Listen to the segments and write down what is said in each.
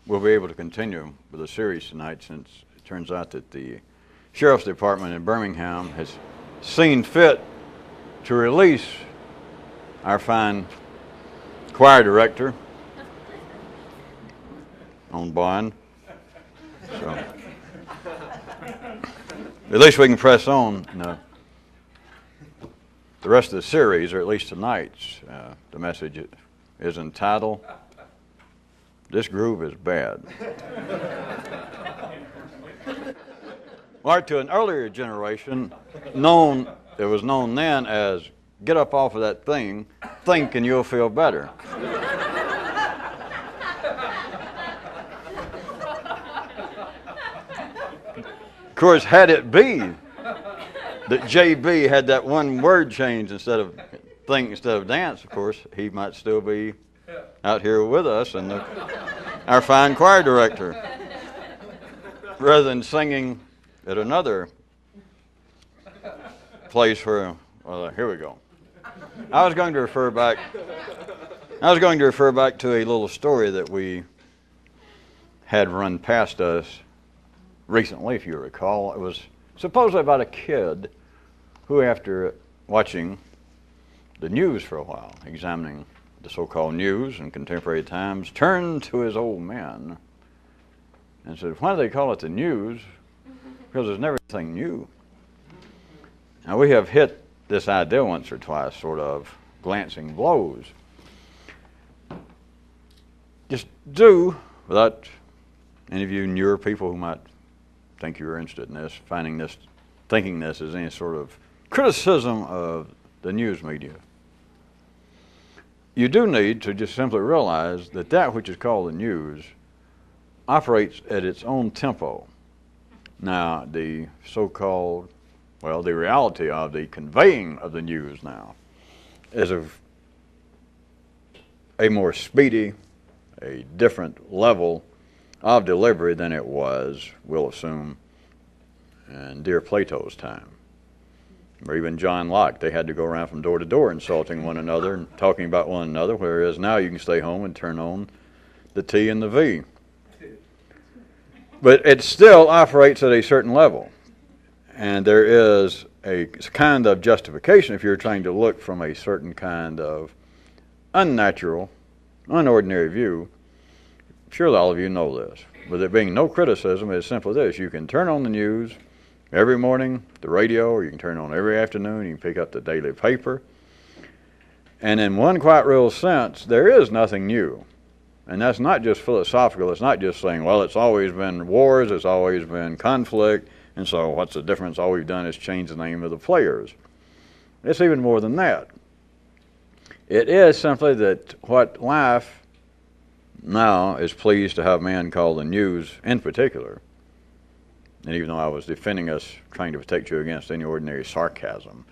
we'll be able to continue with the series tonight, since it turns out that the Sheriff's Department in Birmingham has seen fit to release our fine choir director on bond. So at least we can press on. The rest of the series, or at least tonight's, the message is entitled, "This Groove is Bad." Well, to an earlier generation, it was known then as, "Get up off of that thing, think and you'll feel better." Of course, had it be that JB had that one word change, instead of think instead of dance, of course, he might still be out here with us and our fine choir director, rather than singing at another place where, well, here we go. I was going to refer back to a little story that we had run past us recently, if you recall. It was supposedly about a kid who, after watching the news for a while, examining the so-called news in contemporary times, turned to his old man and said, "Why do they call it the news? Because there's never anything new." Now, we have hit this idea once or twice, sort of glancing blows. Just do, without any of you newer people who might think you're interested in this, thinking this as any sort of criticism of the news media. You do need to just simply realize that that which is called the news operates at its own tempo. Now, the so-called, well, the reality of the conveying of the news now is of a more speedy, a different level of delivery than it was, we'll assume, in dear Plato's time. Or even John Locke, they had to go around from door to door insulting one another and talking about one another, whereas now you can stay home and turn on the T and the V. But it still operates at a certain level. And there is a kind of justification if you're trying to look from a certain kind of unnatural, unordinary view. Surely all of you know this. With it being no criticism, it's simply this. You can turn on the news every morning, the radio, or you can turn on every afternoon. You can pick up the daily paper. And in one quite real sense, there is nothing new. And that's not just philosophical. It's not just saying, well, it's always been wars, it's always been conflict, and so what's the difference? All we've done is change the name of the players. It's even more than that. It is simply that what life now is pleased to have man call the news in particular, and even though I was defending us, trying to protect you against any ordinary sarcasm,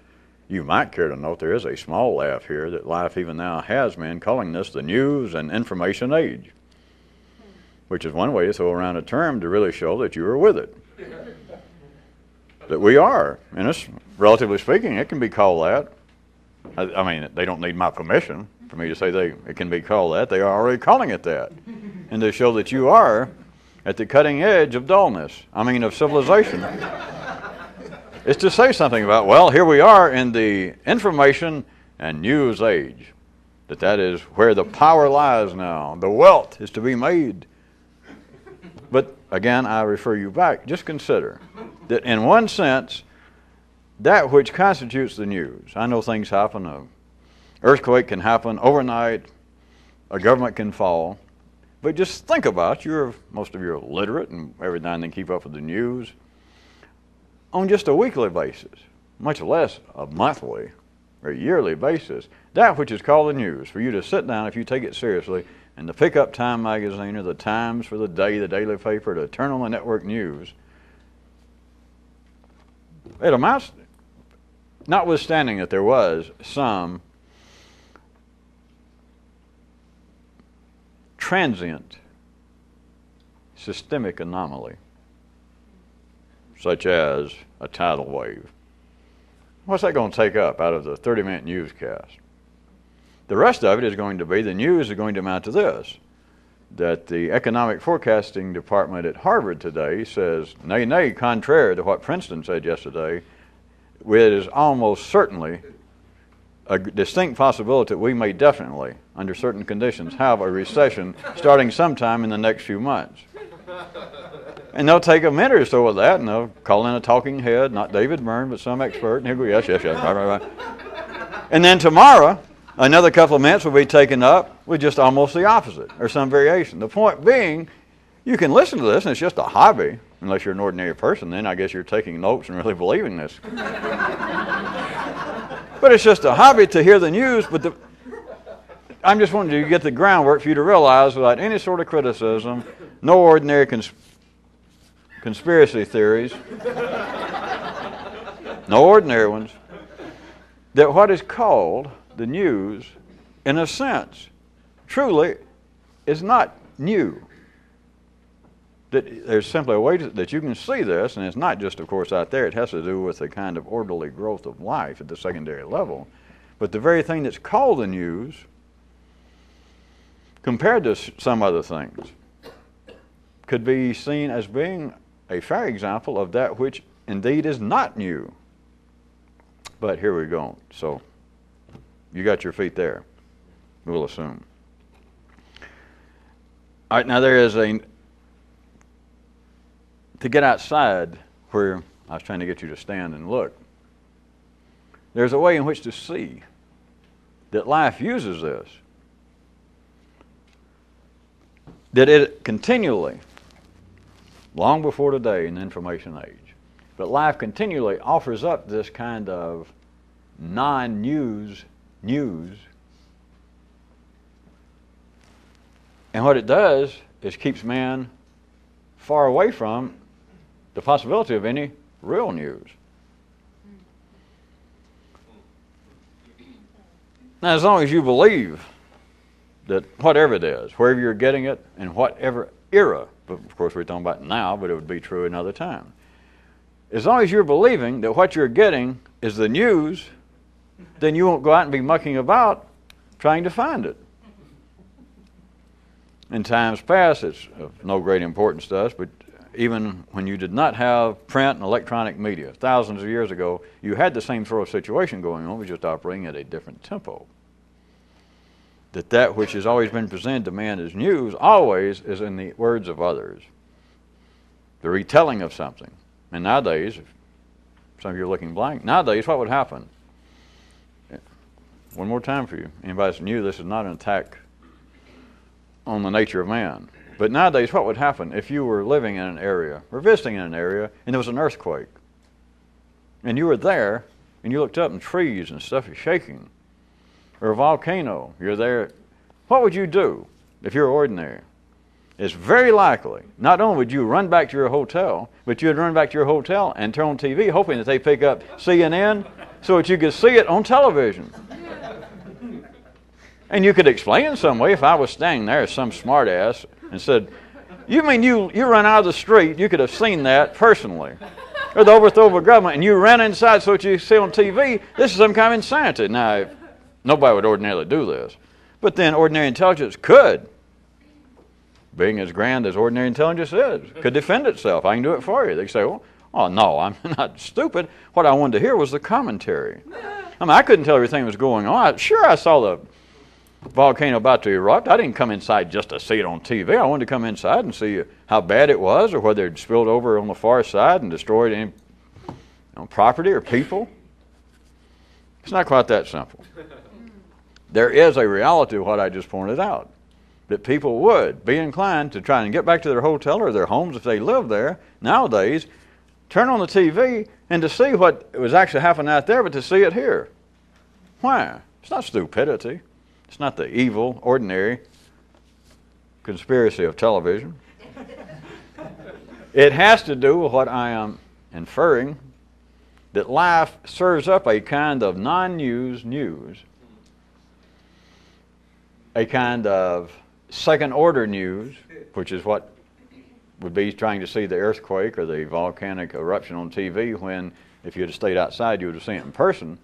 you might care to note there is a small laugh here that life even now has men calling this the news and information age, which is one way to throw around a term to really show that you are with it. That we are, and it's, relatively speaking, it can be called that. I mean, they don't need my permission for me to say it can be called that. They are already calling it that. And to show that you are at the cutting edge of dullness, of civilization. It's to say something about, well, here we are in the information and news age. That is where the power lies now. The wealth is to be made. But again, I refer you back. Just consider that in one sense, that which constitutes the news. I know things happen. An earthquake can happen overnight. A government can fall. But just think about it. Most of you are literate and every now and then keep up with the news. On just a weekly basis, much less a monthly or yearly basis, that which is called the news, for you to sit down, if you take it seriously, and to pick up Time magazine or the Times for the day, the daily paper, to turn on the network news, it amounts, notwithstanding that there was some transient systemic anomaly, such as a tidal wave. What's that going to take up out of the 30-minute newscast? The rest of it is going to be, the news is going to amount to this. that the economic forecasting department at Harvard today says, nay, nay, contrary to what Princeton said yesterday, it is almost certainly a distinct possibility that we may definitely, under certain conditions, have a recession starting sometime in the next few months. And they'll take a minute or so of that, and they'll call in a talking head, not David Byrne, but some expert, and he'll go, yes, yes, yes, right. And then tomorrow, another couple of minutes will be taken up with just almost the opposite, or some variation. The point being, you can listen to this, and it's just a hobby, unless you're an ordinary person. Then I guess you're taking notes and really believing this. But it's just a hobby to hear the news. But I'm just wanting to get the groundwork for you to realize, without any sort of criticism, no ordinary conspiracy theories, no ordinary ones, that what is called the news, in a sense, truly is not new. That there's simply a way that you can see this, and it's not just, of course, out there. It has to do with the kind of orderly growth of life at the secondary level. But the very thing that's called the news, compared to some other things, could be seen as being a fair example of that which indeed is not new. But here we go. So you got your feet there, we'll assume. All right, now there is to get outside where I was trying to get you to stand and look, there's a way in which to see that life uses this, that it continually, long before today in the information age, but life continually offers up this kind of non-news news. And what it does is keeps man far away from the possibility of any real news. Now, as long as you believe that whatever it is, wherever you're getting it, in whatever era, but of course we're talking about now, but it would be true another time. As long as you're believing that what you're getting is the news, then you won't go out and be mucking about trying to find it. In times past, it's of no great importance to us, but even when you did not have print and electronic media, thousands of years ago, you had the same sort of situation going on, but just operating at a different tempo. That which has always been presented to man as news always is in the words of others, the retelling of something. And nowadays, if some of you are looking blank, nowadays what would happen? One more time for you. Anybody that's new, this is not an attack on the nature of man. But nowadays, what would happen if you were living in an area, or visiting in an area, and there was an earthquake? And you were there, and you looked up and trees and stuff is shaking. Or a volcano, you're there. What would you do if you're ordinary? It's very likely, not only would you run back to your hotel, but you'd run back to your hotel and turn on TV, hoping that they pick up CNN so that you could see it on television. And you could explain in some way, if I was standing there as some smart ass and said, you mean you run out of the street, you could have seen that personally. Or the overthrow of a government, and you ran inside so that you see on TV, this is some kind of insanity. Now, nobody would ordinarily do this. But then ordinary intelligence could, being as grand as ordinary intelligence is, could defend itself. I can do it for you. They say, oh no, I'm not stupid. What I wanted to hear was the commentary. I mean, I couldn't tell everything that was going on. Sure, I saw the volcano about to erupt. I didn't come inside just to see it on TV. I wanted to come inside and see how bad it was, or whether it spilled over on the far side and destroyed any property or people. It's not quite that simple. There is a reality of what I just pointed out, that people would be inclined to try and get back to their hotel or their homes if they live there nowadays, turn on the TV and to see what was actually happening out there, but to see it here. Why? It's not stupidity. It's not the evil, ordinary conspiracy of television. It has to do with what I am inferring, that life serves up a kind of non-news news, a kind of second-order news, which is what would be trying to see the earthquake or the volcanic eruption on TV when, if you had stayed outside, you would have seen it in person.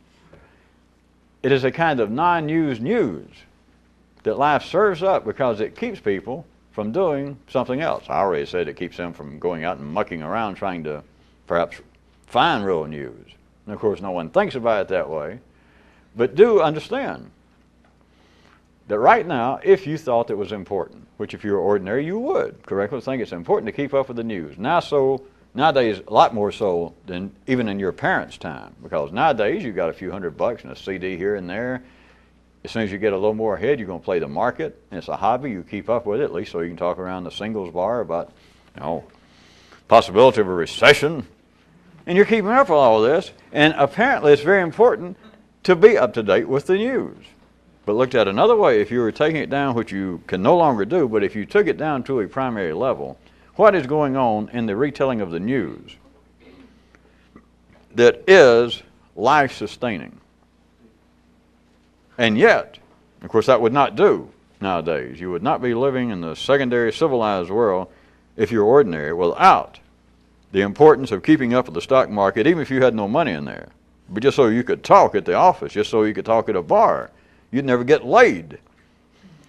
It is a kind of non-news news that life serves up because it keeps people from doing something else. I already said it keeps them from going out and mucking around trying to perhaps find real news. And of course, no one thinks about it that way. But do understand that right now, if you thought it was important, which if you were ordinary, you would correctly think it's important to keep up with the news. Nowadays, a lot more so than even in your parents' time, because nowadays you've got a few $100 and a CD here and there. As soon as you get a little more ahead, you're going to play the market, and it's a hobby. You keep up with it, at least so you can talk around the singles bar about, possibility of a recession. And you're keeping up with all of this, and apparently it's very important to be up to date with the news. But looked at another way, if you were taking it down, which you can no longer do, but if you took it down to a primary level, what is going on in the retelling of the news that is life-sustaining? And yet, of course, that would not do nowadays. You would not be living in the secondary civilized world if you're ordinary without the importance of keeping up with the stock market, even if you had no money in there. But just so you could talk at the office, just so you could talk at a bar. You'd never get laid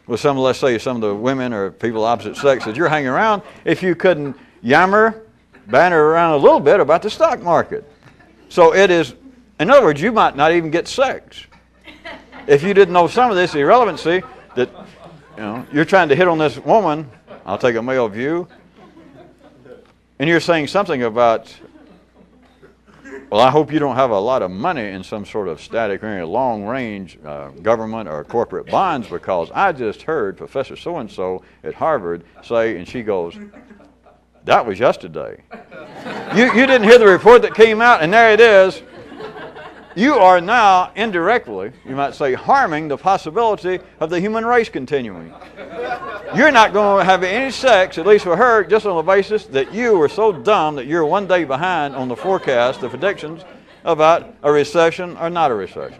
with let's say some of the women or people opposite sex that you're hanging around if you couldn't banter around a little bit about the stock market. So it is, in other words, you might not even get sex. If you didn't know some of this irrelevancy that, you're trying to hit on this woman, I'll take a male view, and you're saying something about, well, I hope you don't have a lot of money in some sort of static or any long-range government or corporate bonds, because I just heard Professor so-and-so at Harvard say, and she goes, that was yesterday. You didn't hear the report that came out, and there it is. You are now indirectly, you might say, harming the possibility of the human race continuing. You're not going to have any sex, at least with her, just on the basis that you were so dumb that you're one day behind on the forecast, the predictions about a recession or not a recession.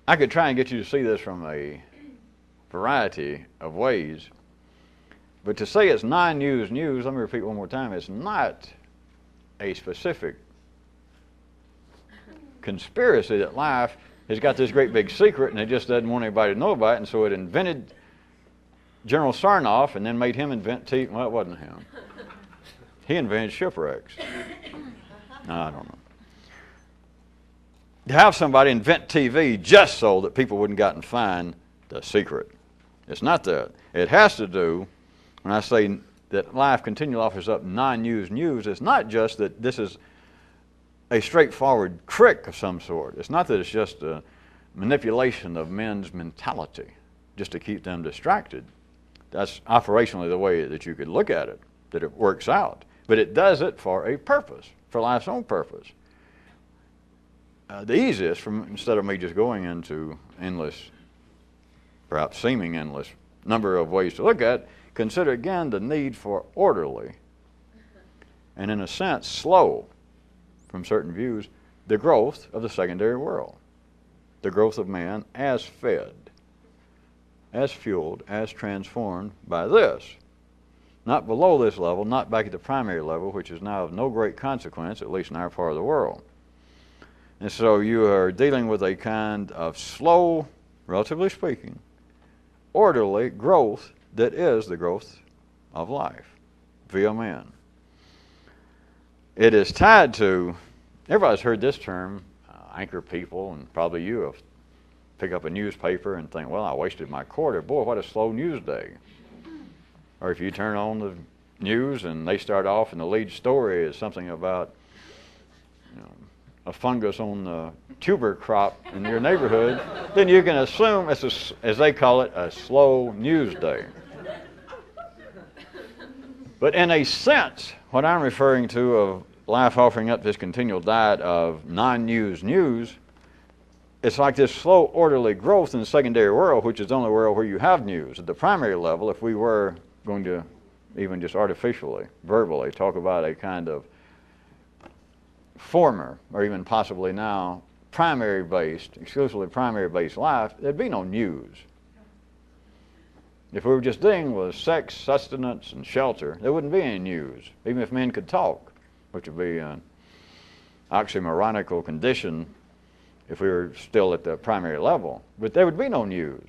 I could try and get you to see this from a variety of ways, but to say it's non-news news, let me repeat one more time, it's not a specific conspiracy that life has got this great big secret and it just doesn't want anybody to know about it, and so it invented General Sarnoff and then made him invent TV. Well, it wasn't him. He invented shipwrecks. No, I don't know. To have somebody invent TV just so that people wouldn't go out and find the secret. It's not that. It has to do, when I say that life continually offers up non-news news, it's not just that this is a straightforward trick of some sort. It's not that it's just a manipulation of men's mentality just to keep them distracted. That's operationally the way that you could look at it, that it works out. But it does it for a purpose, for life's own purpose. The easiest, instead of me just going into endless, perhaps seeming endless, number of ways to look at, consider again the need for orderly and, in a sense, slow, from certain views, the growth of the secondary world. The growth of man as fed, as fueled, as transformed by this. Not below this level, not back at the primary level, which is now of no great consequence, at least in our part of the world. And so you are dealing with a kind of slow, relatively speaking, orderly growth that is the growth of life via man. It is tied to, everybody's heard this term, anchor people, and probably you have pick up a newspaper and think, well, I wasted my quarter. Boy, what a slow news day. Or if you turn on the news and they start off and the lead story is something about a fungus on the tuber crop in your neighborhood, then you can assume it's, as they call it, a slow news day. But in a sense, what I'm referring to of life offering up this continual diet of non-news news, it's like this slow, orderly growth in the secondary world, which is the only world where you have news. At the primary level, if we were going to even just artificially, verbally, talk about a kind of former, or even possibly now, primary-based, exclusively primary-based life, there'd be no news. If we were just dealing with sex, sustenance, and shelter, there wouldn't be any news, even if men could talk. which would be an oxymoronical condition if we were still at the primary level. But there would be no news.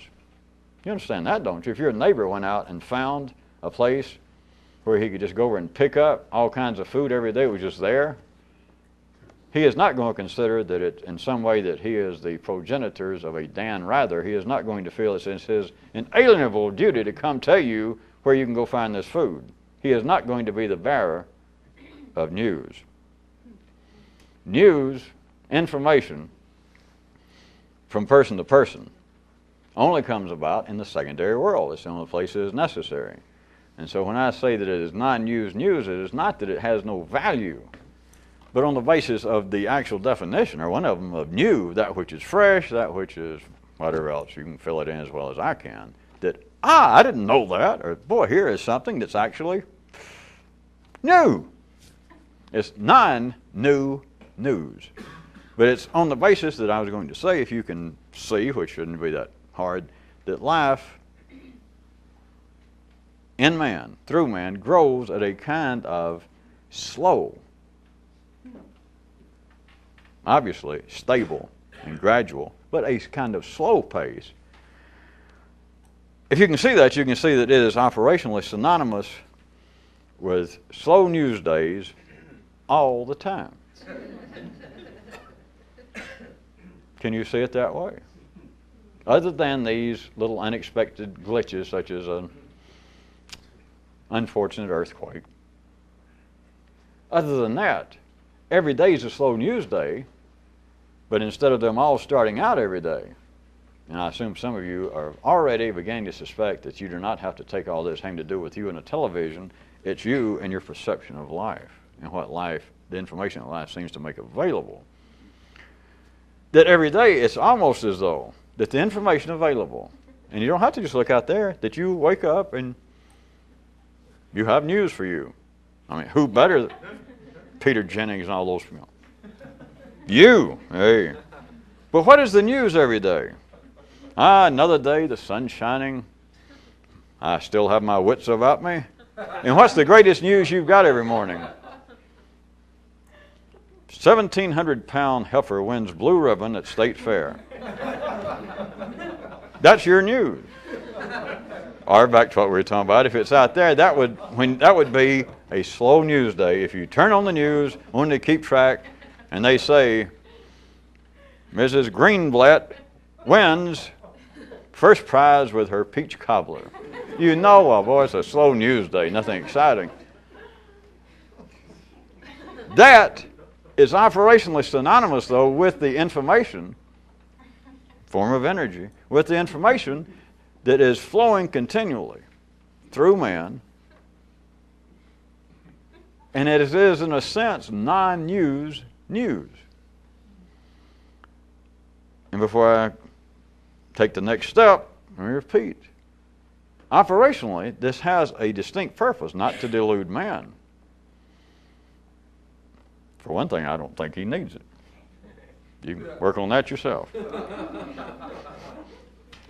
You understand that, don't you? If your neighbor went out and found a place where he could just go over and pick up all kinds of food every day, it was just there, he is not going to consider that it in some way that he is the progenitors of a Dan Rather. He is not going to feel it's his inalienable duty to come tell you where you can go find this food. He is not going to be the bearer of news. News, information from person to person only comes about in the secondary world. It's the only place it is necessary. And so when I say that it is non-news news, it is not that it has no value, but on the basis of the actual definition, or one of them, of new, that which is fresh, that which is whatever else, you can fill it in as well as I can, that, I didn't know that, or boy, here is something that's actually new. It's non-new news. But it's on the basis that I was going to say, if you can see, which shouldn't be that hard, that life in man, through man, grows at a kind of slow, obviously stable and gradual, but a kind of slow pace. If you can see that, you can see that it is operationally synonymous with slow news days all the time. Can you see it that way? Other than these little unexpected glitches, such as an unfortunate earthquake. Other than that, every day is a slow news day, but instead of them all starting out every day, and I assume some of you are already beginning to suspect that you do not have to take all this having to do with you and a television, it's you and your perception of life, and what life, the information that life seems to make available. That every day it's almost as though that the information available, and you don't have to just look out there, that you wake up and you have news for you. I mean, who better than Peter Jennings and all those people? You, hey. But what is the news every day? Another day, the sun's shining. I still have my wits about me. And what's the greatest news you've got every morning? 1,700-pound heifer wins blue ribbon at State Fair. That's your news. Or back to what we were talking about, if it's out there, that would be a slow news day. If you turn on the news, only to keep track, and they say, Mrs. Greenblatt wins first prize with her peach cobbler. You know, well, boy, it's a slow news day, nothing exciting. That is operationally synonymous, though, with the information, form of energy, with the information that is flowing continually through man, and it is, in a sense, non-news news. And before I take the next step, let me repeat. Operationally, this has a distinct purpose, not to delude man. For one thing, I don't think he needs it. You can work on that yourself.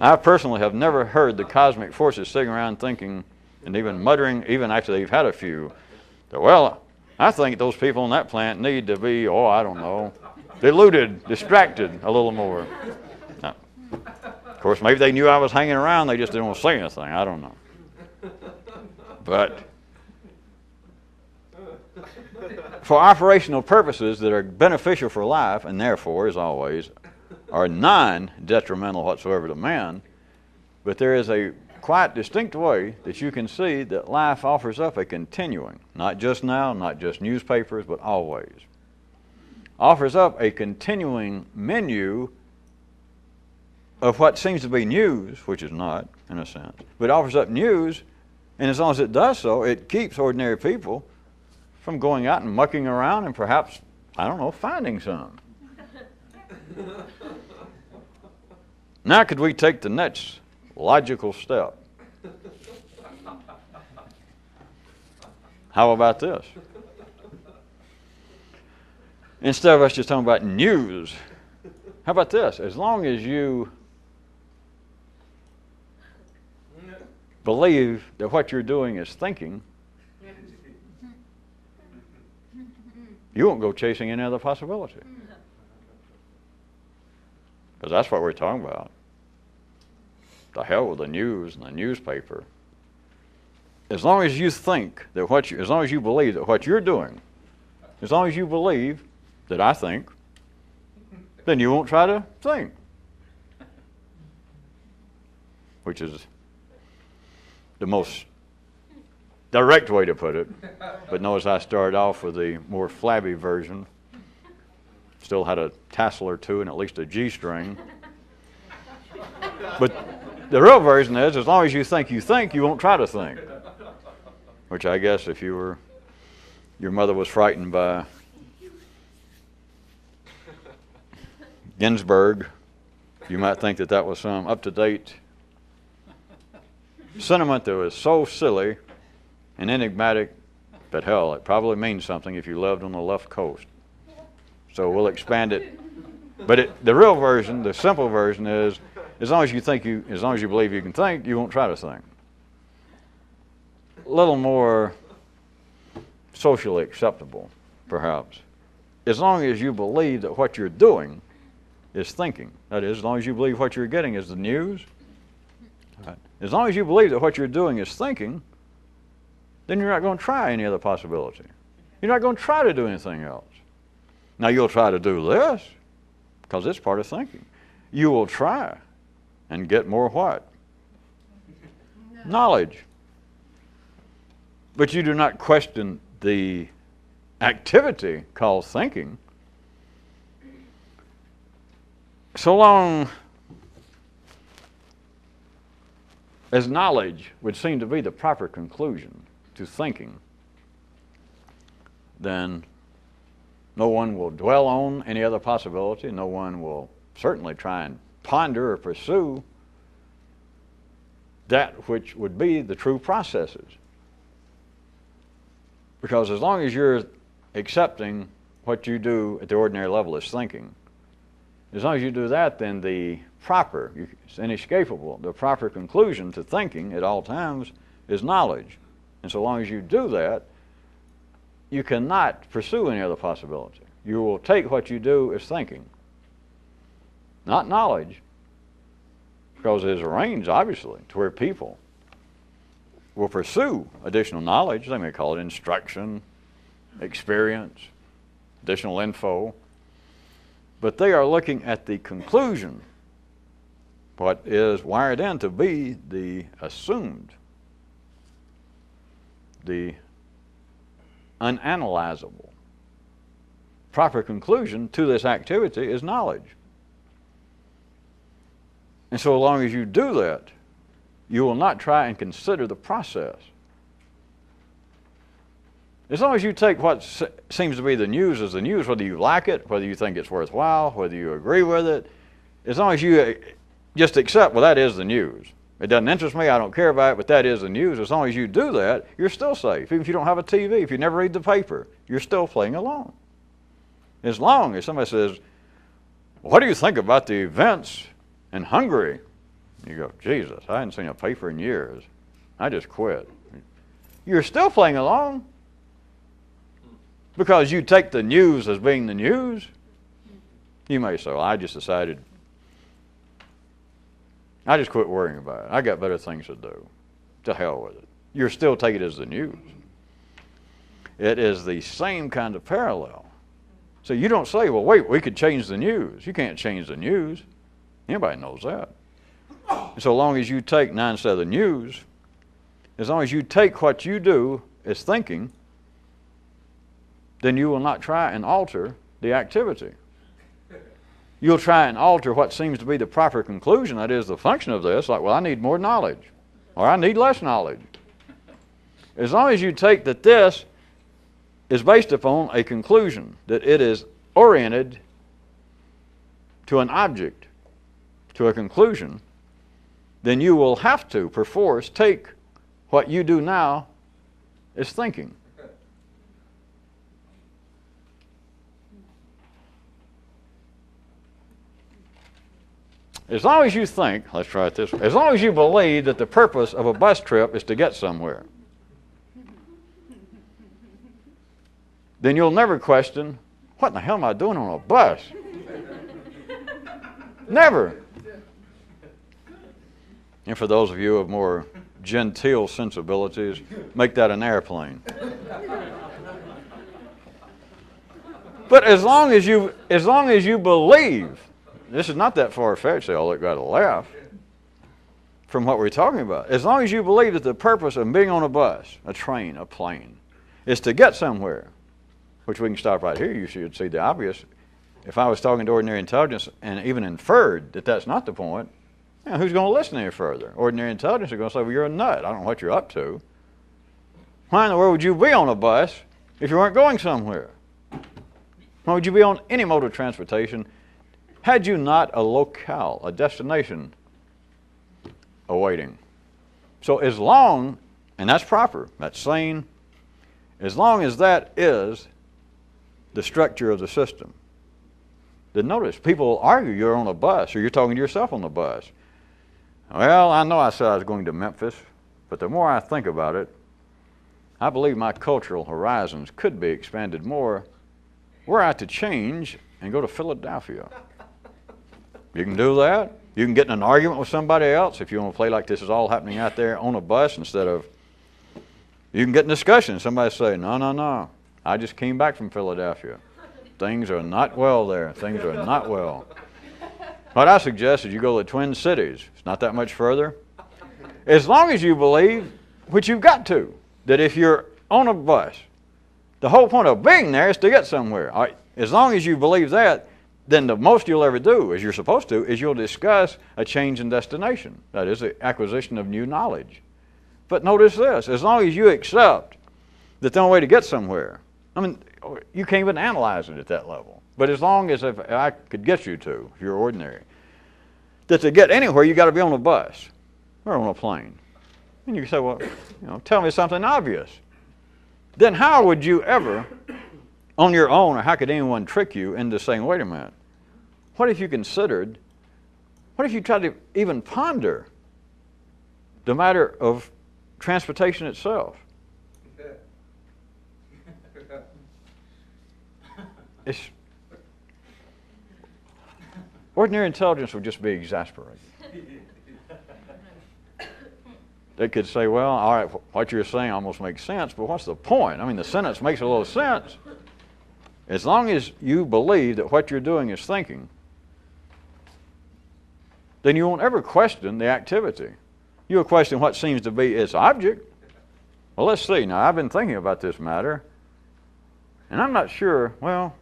I personally have never heard the cosmic forces sitting around thinking and even muttering, even after they've had a few, that, well, I think those people on that planet need to be, I don't know, deluded, distracted a little more. Now, of course, maybe they knew I was hanging around, they just didn't want to say anything. I don't know. But for operational purposes that are beneficial for life, and therefore, as always, are non-detrimental whatsoever to man, but there is a quite distinct way that you can see that life offers up a continuing, not just now, not just newspapers, but always, offers up a continuing menu of what seems to be news, which is not, in a sense, but offers up news, and as long as it does so, it keeps ordinary people from going out and mucking around and perhaps, I don't know, finding some. Now could we take the next logical step? How about this? Instead of us just talking about news, how about this? As long as you believe that what you're doing is thinking, you won't go chasing any other possibility. Because that's what we're talking about. The hell with the news and the newspaper. As long as you think that as long as you believe that what you're doing, as long as you believe that I think, then you won't try to think. Which is the most direct way to put it. But notice I started off with the more flabby version. Still had a tassel or two and at least a G string. But the real version is, as long as you think, you won't try to think. Which I guess if your mother was frightened by Ginsburg, you might think that was some up-to-date sentiment that was so silly and enigmatic that, hell, it probably means something if you lived on the left coast. So we'll expand it. But the real version, the simple version is, as long as you believe you can think, you won't try to think. A little more socially acceptable, perhaps. As long as you believe that what you're doing is thinking. That is, as long as you believe what you're getting is the news. Right. As long as you believe that what you're doing is thinking, then you're not going to try any other possibility. You're not going to try to do anything else. Now, you'll try to do this, because it's part of thinking. You will try and get more what? No. Knowledge. But you do not question the activity called thinking, so long as knowledge would seem to be the proper conclusion to thinking, then no one will dwell on any other possibility. No one will certainly try and ponder or pursue that which would be the true processes. Because as long as you're accepting what you do at the ordinary level is thinking, as long as you do that, then the proper, it's inescapable, the proper conclusion to thinking at all times is knowledge. And so long as you do that, you cannot pursue any other possibility. You will take what you do as thinking, not knowledge, because there's a range, obviously, to where people will pursue additional knowledge. They may call it instruction, experience, additional info, but they are looking at the conclusion, what is wired in to be the assumed, the unanalyzable. Proper conclusion to this activity is knowledge. And so long as you do that, you will not try and consider the process. As long as you take what seems to be the news as the news, whether you like it, whether you think it's worthwhile, whether you agree with it, as long as you just accept, well, that is the news. It doesn't interest me, I don't care about it, but that is the news. As long as you do that, you're still safe. Even if you don't have a TV, if you never read the paper, you're still playing along. As long as somebody says, what do you think about the events in Hungary? You go, Jesus, I hadn't seen a paper in years. I just quit. You're still playing along because you take the news as being the news. You may say, well, I just decided, I just quit worrying about it. I got better things to do. To hell with it. You're still taking it as the news. It is the same kind of parallel. So you don't say, well, wait, we could change the news. You can't change the news. Anybody knows that. And so long as you take, now instead of the news, as long as you take what you do as thinking, then you will not try and alter the activity. You'll try and alter what seems to be the proper conclusion, that is the function of this, like, well, I need more knowledge, or I need less knowledge. As long as you take that this is based upon a conclusion, that it is oriented to an object, to a conclusion, then you will have to, perforce, take what you do now as thinking. As long as you think, let's try it this way, as long as you believe that the purpose of a bus trip is to get somewhere, then you'll never question, what in the hell am I doing on a bus? Never. And for those of you of more genteel sensibilities, make that an airplane. But as long as you believe, this is not that far-fetched, they all got to laugh from what we're talking about. As long as you believe that the purpose of being on a bus, a train, a plane, is to get somewhere, which we can stop right here, you should see the obvious. If I was talking to ordinary intelligence and even inferred that that's not the point, who's going to listen any further? Ordinary intelligence is going to say, well, you're a nut. I don't know what you're up to. Why in the world would you be on a bus if you weren't going somewhere? Why would you be on any mode of transportation had you not a locale, a destination awaiting? So as long, and that's proper, that's sane, as long as that is the structure of the system. Then notice, people argue you're on a bus or you're talking to yourself on the bus. Well, I know I said I was going to Memphis, but the more I think about it, I believe my cultural horizons could be expanded more were I to change and go to Philadelphia. You can do that. You can get in an argument with somebody else if you want to play like this is all happening out there on a bus instead of, you can get in discussion. Somebody say, no, I just came back from Philadelphia. Things are not well there. Things are not well. What I suggest is you go to the Twin Cities. It's not that much further. As long as you believe, which you've got to, that if you're on a bus, the whole point of being there is to get somewhere. All right? As long as you believe that, then the most you'll ever do, as you're supposed to, is you'll discuss a change in destination. That is, the acquisition of new knowledge. But notice this, as long as you accept that the only way to get somewhere, I mean, you can't even analyze it at that level. But as long as if I could get you to, if you're ordinary, that to get anywhere, you got to be on a bus or on a plane. And you say, well, tell me something obvious. Then how would you ever, on your own, or how could anyone trick you into saying, wait a minute, what if you considered, what if you tried to even ponder the matter of transportation itself? Ordinary intelligence would just be exasperated. They could say, well, all right, what you're saying almost makes sense, but what's the point? I mean, the sentence makes a little sense. As long as you believe that what you're doing is thinking, then you won't ever question the activity. You'll question what seems to be its object. Well, let's see. Now, I've been thinking about this matter, and I'm not sure, well,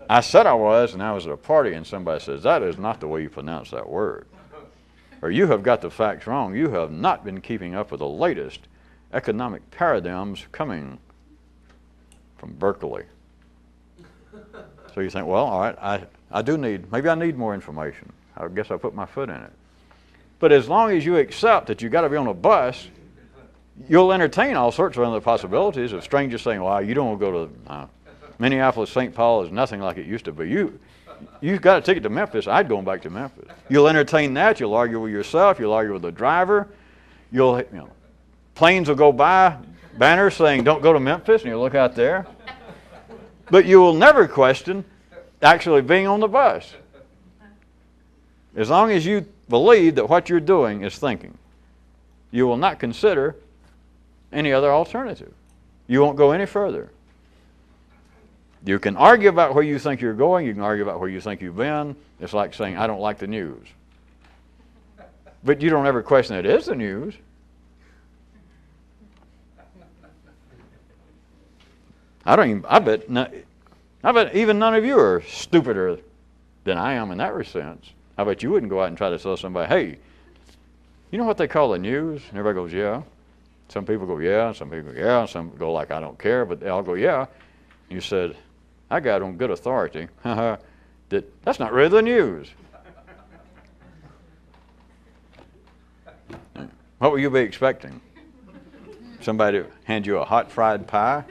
I said I was, and I was at a party, and somebody says, that is not the way you pronounce that word. Or you have got the facts wrong. You have not been keeping up with the latest economic paradigms coming from Berkeley. So you think, well, all right, I do need, maybe I need more information. I guess I'll put my foot in it. But as long as you accept that you've got to be on a bus, you'll entertain all sorts of other possibilities of strangers saying, well, you don't want to go to Minneapolis, St. Paul is nothing like it used to be. You've got a ticket to Memphis. I'd go back to Memphis. You'll entertain that. You'll argue with yourself. You'll argue with the driver. Planes will go by, banners saying, don't go to Memphis, and you'll look out there. But you will never question actually being on the bus. As long as you believe that what you're doing is thinking, you will not consider any other alternative. You won't go any further. You can argue about where you think you're going. You can argue about where you think you've been. It's like saying, I don't like the news. But you don't ever question it is the news. I bet even none of you are stupider than I am in that sense. I bet you wouldn't go out and try to tell somebody, hey, you know what they call the news? And everybody goes, yeah. Some people go, yeah. Some people go, yeah. Some go like, I don't care. But they all go, yeah. You said, I got on good authority that's not really the news. What will you be expecting? Somebody to hand you a hot fried pie?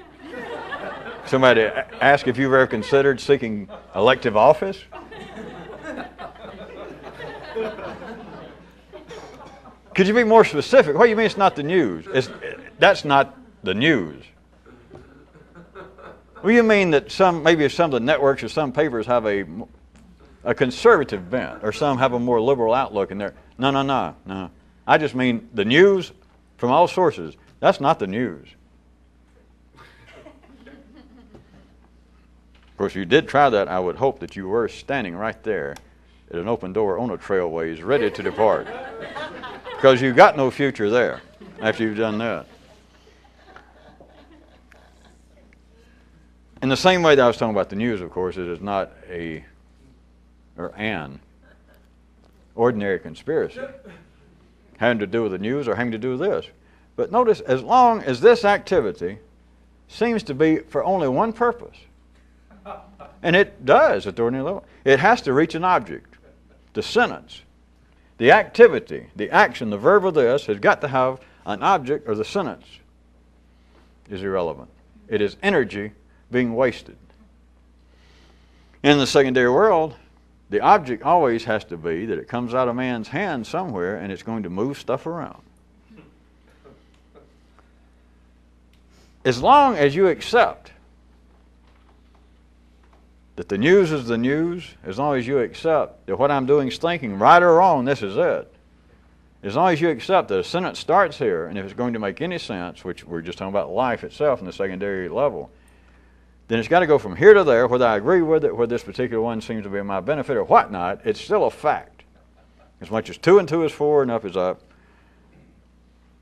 Somebody to ask if you've ever considered seeking elective office? Could you be more specific? What do you mean it's not the news? That's not the news. Well, you mean that maybe some of the networks or some papers have a conservative bent, or some have a more liberal outlook in there. No. I just mean the news from all sources. That's not the news. Of course, you did try that. I would hope that you were standing right there at an open door on a trailways, ready to depart, because you've got no future there after you've done that. In the same way that I was talking about the news, of course, it is not an ordinary conspiracy having to do with the news or having to do with this. But notice, as long as this activity seems to be for only one purpose, and it does at the ordinary level, it has to reach an object. The sentence, the activity, the action, the verb of this has got to have an object, or the sentence is irrelevant. It is energy being wasted. In the secondary world, the object always has to be that it comes out of man's hand somewhere and it's going to move stuff around. As long as you accept that the news is the news, as long as you accept that what I'm doing is thinking, right or wrong, this is it. As long as you accept that a sentence starts here, and if it's going to make any sense, which we're just talking about life itself in the secondary level, then it's got to go from here to there, whether I agree with it, whether this particular one seems to be in my benefit or whatnot, it's still a fact. As much as 2 and 2 is 4 and up is up,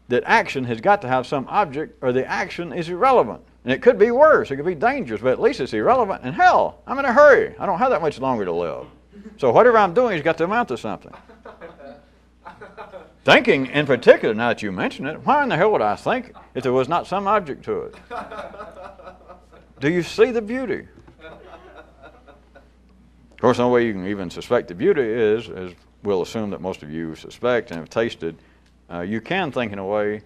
that action has got to have some object, or the action is irrelevant. And it could be worse, it could be dangerous, but at least it's irrelevant. And hell, I'm in a hurry. I don't have that much longer to live. So whatever I'm doing has got to amount to something. Thinking, in particular, now that you mention it, why in the hell would I think if there was not some object to it? Do you see the beauty? Of course, the only way you can even suspect the beauty is, as we'll assume that most of you suspect and have tasted, you can think in a way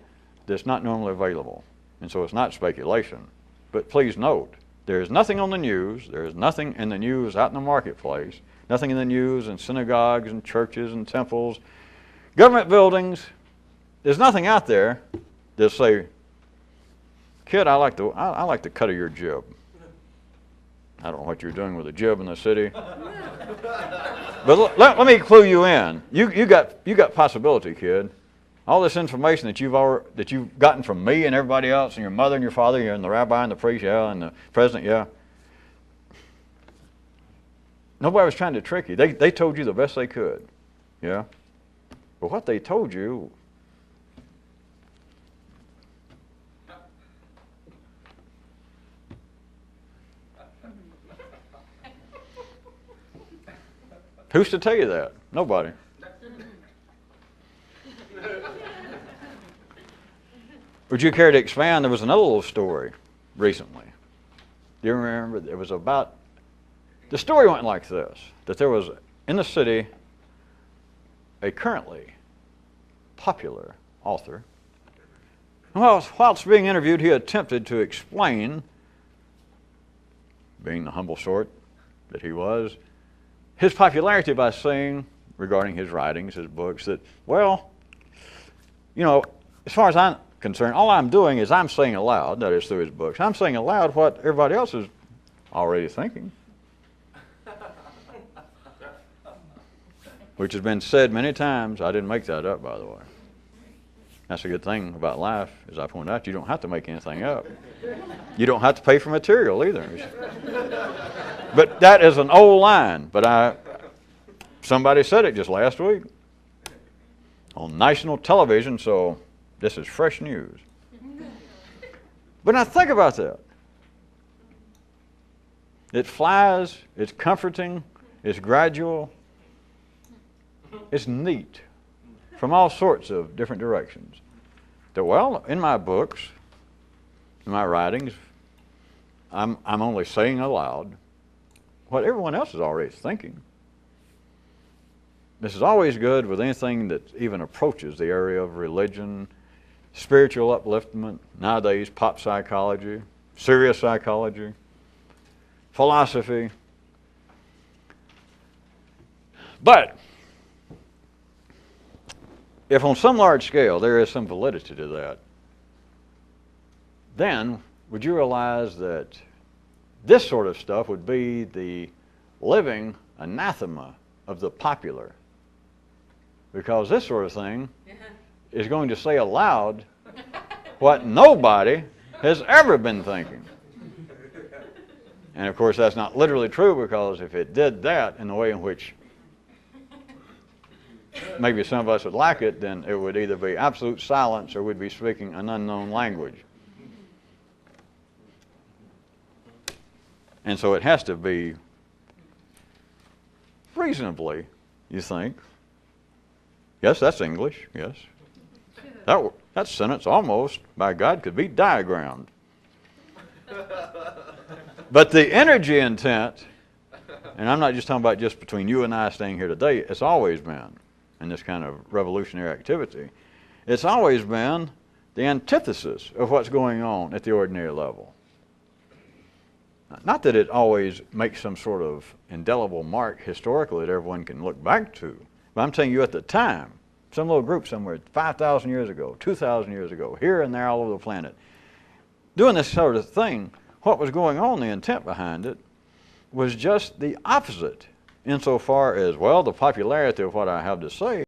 that's not normally available. And so it's not speculation. But please note, there is nothing on the news, there is nothing in the news out in the marketplace, nothing in the news in synagogues and churches and temples, government buildings. There's nothing out there that'll say, kid, I like the cut of your jib. I don't know what you're doing with a jib in the city. But let me clue you in. You got possibility, kid. All this information that you've gotten from me and everybody else, and your mother and your father, and the rabbi and the priest, yeah, and the president, yeah. Nobody was trying to trick you. They told you the best they could, yeah. But what they told you, who's to tell you that? Nobody. Would you care to expand? There was another little story recently. Do you remember? It was about, the story went like this, that there was in the city a currently popular author. Whilst being interviewed, he attempted to explain, being the humble sort that he was, his popularity by saying, regarding his writings, his books, that, well, you know, as far as I'm concerned, all I'm doing is I'm saying aloud, that is through his books, I'm saying aloud what everybody else is already thinking. Which has been said many times. I didn't make that up, by the way. That's a good thing about life, as I point out, you don't have to make anything up. You don't have to pay for material either. But that is an old line, but somebody said it just last week on national television, so this is fresh news. But now think about that. It flies, it's comforting, it's gradual, it's neat from all sorts of different directions. That, well, in my books, in my writings, I'm only saying aloud what everyone else is already thinking. This is always good with anything that even approaches the area of religion, spiritual upliftment, nowadays pop psychology, serious psychology, philosophy. But if on some large scale there is some validity to that, then would you realize that this sort of stuff would be the living anathema of the popular. Because this sort of thing is going to say aloud what nobody has ever been thinking. And of course that's not literally true, because if it did that in the way in which maybe some of us would like it, then it would either be absolute silence or we'd be speaking an unknown language. And so it has to be reasonably, you think. Yes, that's English, yes. That sentence almost, by God, could be diagrammed. But the energy intent, and I'm not just talking about just between you and I staying here today, it's always been, in this kind of revolutionary activity, it's always been the antithesis of what's going on at the ordinary level. Not that it always makes some sort of indelible mark historically that everyone can look back to, but I'm telling you at the time, some little group somewhere 5,000 years ago, 2,000 years ago, here and there all over the planet, doing this sort of thing, what was going on, the intent behind it, was just the opposite insofar as, well, the popularity of what I have to say